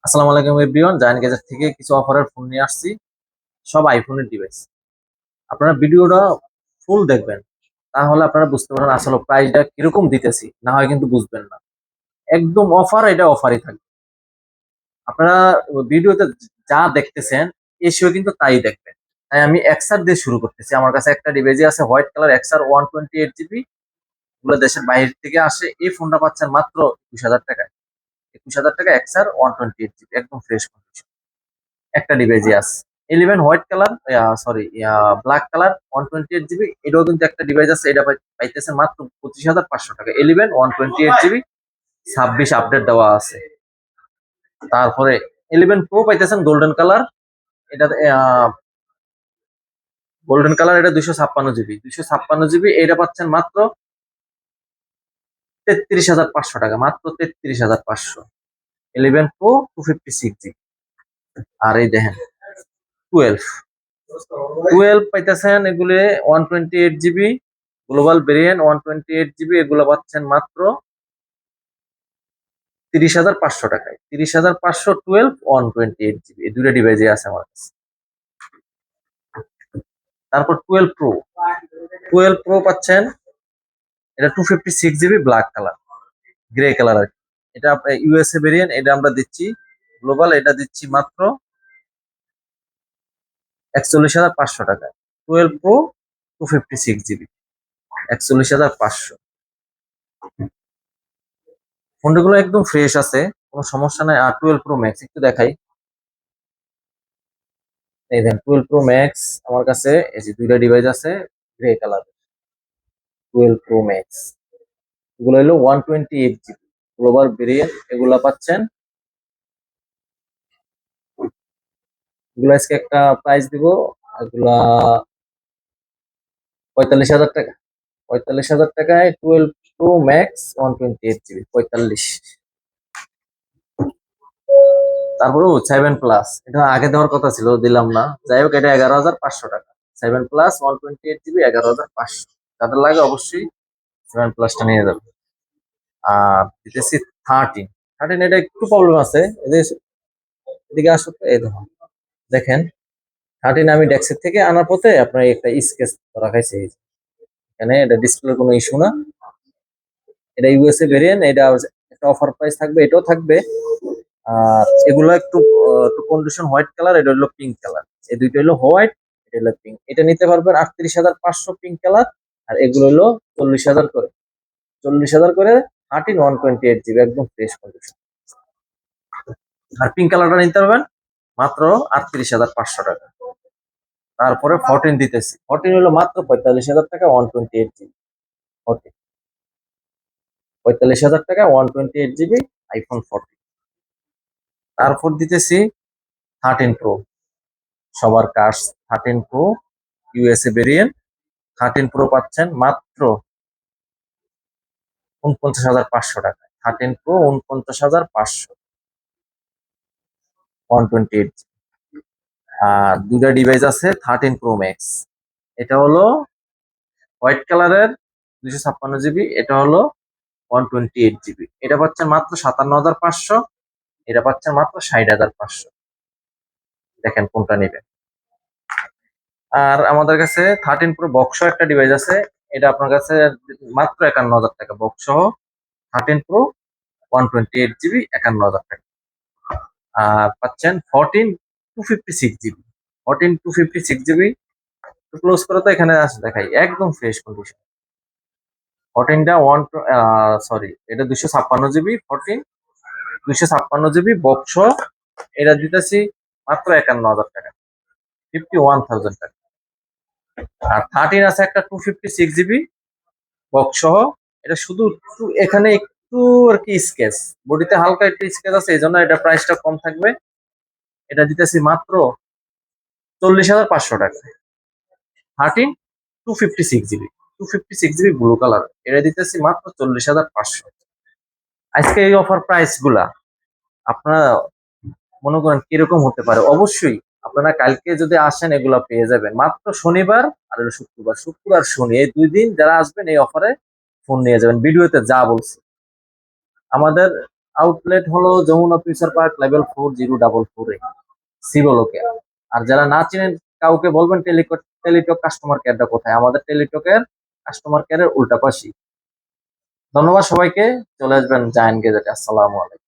আসসালামু আলাইকুম everyone, giant gadget থেকে কিছু অফারের ফোন নিয়ে আসছি। সব আইফোনের ডিভাইস। আপনারা ভিডিওটা ফুল দেখবেন, তাহলে আপনারা বুঝতে পারবেন আসলে প্রাইসটা কিরকম দিতেছি, না হয় কিন্তু বুঝবেন না। একদম অফার, এটা অফারই থাকবে। আপনারা ভিডিওতে যা দেখতেছেন এসেও কিন্তু তাই দেখবেন। তাই আমি এক্সআর দিয়ে শুরু করতেছি। আমার কাছে একটা ডিভাইসই আছে হোয়াইট কালার এক্সআর 128 জিবি, এগুলো দেশের বাইরে থেকে আসে। এই ফোনটা পাচ্ছেন মাত্র 21,000 টাকায়। 21,000 টাকা এক্সআর 128 জিবি, একদম ফ্রেশ কন্ডিশন। একটা ডিভাইসই আছে 11 white colour, sorry black colour 128 GB, এটাও কিন্তু একটা ডিভাইস আছে। এটা পাইতেছেন মাত্র 25,500 টাকা। 11 128 জিবি, 26 আপডেট দেওয়া আছে। তারপরে 11 প্রো পাইতেছেন গোল্ডেন কালার। এটা গোল্ডেন কালার, এটা 256 জিবি, 256 জিবি, এটা পাচ্ছেন মাত্র 33,500 টাকা, মাত্র 33,500। 11 প্রো 256 জিবি। আর এই দেখেন 12 12 পাইতেছেন এগুলি 128 জিবি, গ্লোবাল ভেরিয়েন্ট 128 জিবি, এগুলো পাচ্ছেন মাত্র 30,500 টাকায়। 30,500, 12 128 জিবি, এই দুটো ডিভাইসে আছে আমার কাছে। তারপর 12 প্রো, 12 প্রো পাচ্ছেন, এটা 256 GB, black colour, grey colour আর কি। এটা ইউএসএ ভেরিয়েন্ট, এটা আমরা দিচ্ছি। গ্লোবাল এটা দিচ্ছি মাত্র 41,500 টাকায়। 12 প্রো 256 জিবি, 41,500। ফোনগুলো একদম ফ্রেশ আছে, কোনো সমস্যা নাই। আর 12 প্রো ম্যাক্স একটু দেখাই। এই দেখেন 12 প্রো ম্যাক্স আমার কাছে, এই যে দুইটা ডিভাইস আছে গ্রে কালার। 12 প্রো ম্যাক্স এগুলো হলো 128 জিবি, গ্লোবাল ভেরিয়েন্ট, এগুলা পাচ্ছেন। এগুলো আজকে একটা প্রাইস দিব, এগুলা 45,000 টাকা। 45,000 টাকায় 12 প্রো ম্যাক্স 128 জিবি, 45। তারপরে 7 প্লাস, এটা আগে দেওয়ার কথা ছিল, দিলাম না। যাই হোক, এটা 11,500 টাকা। 7 প্লাস 128 জিবি, 11,500। যাদের লাগে অবশ্যই 7 প্লাসটা নিয়ে যাবে। আর দিতেছি 13। 13 এটা একটু প্রবলেম আছে, এদের এদিকে আসতে। এই দেখুন, দেখেন 13 আমি ডেক্সের থেকে আনার পথে আপনার একটা স্কেচ রাখাইছে। এখানে এটা ডিসপ্লের কোনো ইস্যু না। এটা ইউএসএ ভেরিয়েন্ট, এটা একটা অফার প্রাইস থাকবে, এটাও থাকবে। আর এগুলো একটু একটু কন্ডিশন হোয়াইট কালার, এটা হলো পিঙ্ক কালার। এই দুইটা হলো হোয়াইট, এটা হলো পিঙ্ক। এটা নিতে পারবেন 38,500 পিঙ্ক কালার। আর এগুলো হলো 40,000 করে। 40,000 করে 13 128 জিবি, একদম ফ্রেশ কন্ডিশন। আর পিঙ্ক কালারটা নিতে পারবেন মাত্র 38,500 টাকা। তারপরে 14 দিতেছি। 14 হলো মাত্র 45,000 টাকা, 128 জিবি। 14 45,000 টাকা, 128 জিবি, iPhone 14। তারপর দিতেছি 13 প্রো, সবার কাজ। 13 প্রো ইউএসএ ভেরিয়েন্ট। 13 প্রো পাচ্ছেন মাত্র 49,500 টাকা। 13 প্রো 49,500, 128। আর দুটা ডিভাইস আছে 13 প্রো ম্যাক্স। এটা হলো হোয়াইট কালারের 256 জিবি, এটা হলো 128 জিবি। এটা পাচ্ছেন মাত্র 57,500, এটা পাচ্ছেন মাত্র 60,500। দেখেন কোনটা নেবেন। আর আমাদের কাছে 13 প্রো বক্স একটা ডিভাইস আছে, এটা আপনার কাছে মাত্র 51,000 টাকা বক্স সহ। 13 প্রো 128 জিবি, 51,000 টাকা। আর পাচ্ছেন 14 256 জিবি, 14 256 জিবি। ক্লোজ করে তো এখানে আছে দেখাই, একদম ফ্রেশ কন্ডিশন। 14টা সরি, এটা 256 জিবি। 256 জিবি বক্স, এটা দিতেছি মাত্র 51,000 টাকা, 51,000 টাকা। আর 13 আছে একটা 256 জিবি বক্স সহ। এটা শুধু এখানে একটু আর কি স্কেচ, বডিতে হালকা একটু স্কেচ আছে, এই জন্য এটা প্রাইসটা কম থাকবে। এটা দিতেছি মাত্র 40,500 টাকা। 13 256 জিবি, 256 জিবি ব্লু কালার, এটা দিতেছি মাত্র 40,500। আজকে এই অফার প্রাইস গুলা আপনারা মনে করেন কিরকম হতে পারে, অবশ্যই আপনারা কালকে যদি আসেন এগুলা পেয়ে যাবেন। মাত্র শনিবার আর হলো শুক্রবার, শুক্রবার শনি, এই 2 দিন যারা আসবেন এই অফারে ফোন নিয়ে যাবেন। ভিডিওতে যা বলছি, আমাদের আউটলেট হলো Jamuna future park level 4044 C ব্লকে। আর যারা না চিনেন কাউকে বলবেন টেলিটক কাস্টমার কেয়ারটা কোথায়, আমাদের টেলিটকের কাস্টমার কেয়ারের উল্টা পাশে। ধন্যবাদ সবাইকে, চলে আসবেন জায়ান্ট গেজেটে। আসসালামু আলাইকুম।